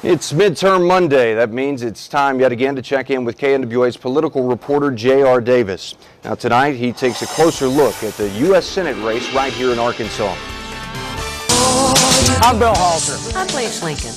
It's Midterm Monday. That means it's time yet again to check in with KNWA's political reporter J.R. Davis. Now tonight he takes a closer look at the U.S. Senate race right here in Arkansas. I'm Bill Halter. I'm Blanche Lincoln.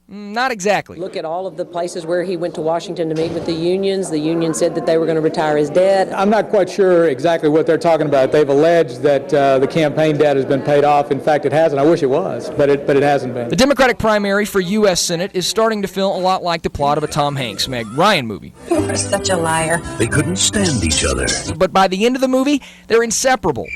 Not exactly. Look at all of the places where he went to Washington to meet with the unions. The union said that they were going to retire his debt. I'm not quite sure exactly what they're talking about. They've alleged that the campaign debt has been paid off. In fact, it hasn't. I wish it was, but it hasn't been. The Democratic primary for U.S. Senate is starting to feel a lot like the plot of a Tom Hanks, Meg Ryan movie. You're such a liar. They couldn't stand each other. But by the end of the movie, they're inseparable.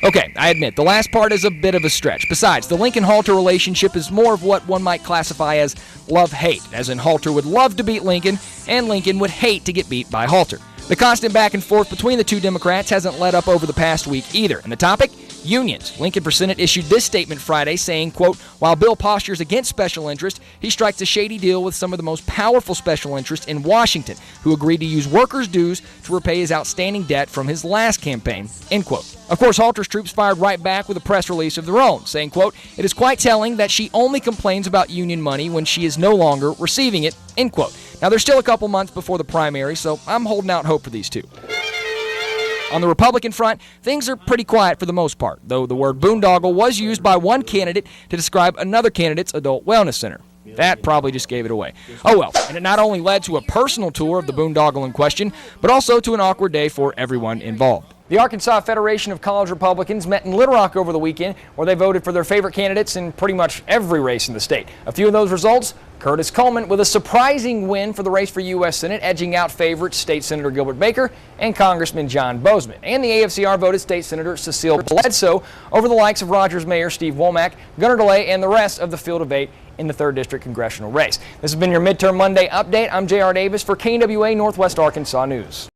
Okay, I admit, the last part is a bit of a stretch. Besides, the Lincoln-Halter relationship is more of what one might classify as love-hate, as in Halter would love to beat Lincoln, and Lincoln would hate to get beat by Halter. The constant back and forth between the two Democrats hasn't let up over the past week either. And the topic? Unions. Lincoln for Senate issued this statement Friday saying, quote, while Bill postures against special interest, he strikes a shady deal with some of the most powerful special interests in Washington, who agreed to use workers' dues to repay his outstanding debt from his last campaign, end quote. Of course, Halter's troops fired right back with a press release of their own, saying, quote, it is quite telling that she only complains about union money when she is no longer receiving it, end quote. Now, there's still a couple months before the primary, so I'm holding out hope for these two. On the Republican front, things are pretty quiet for the most part, though the word boondoggle was used by one candidate to describe another candidate's adult wellness center. That probably just gave it away. Oh well, and it not only led to a personal tour of the boondoggle in question, but also to an awkward day for everyone involved. The Arkansas Federation of College Republicans met in Little Rock over the weekend, where they voted for their favorite candidates in pretty much every race in the state. A few of those results: Curtis Coleman with a surprising win for the race for U.S. Senate, edging out favorites State Senator Gilbert Baker and Congressman John Bozeman. And the AFCR voted State Senator Cecile Bledsoe over the likes of Rogers Mayor Steve Womack, Gunnar DeLay, and the rest of the field of 8 in the 3rd District congressional race. This has been your Midterm Monday update. I'm J.R. Davis for KNWA Northwest Arkansas News.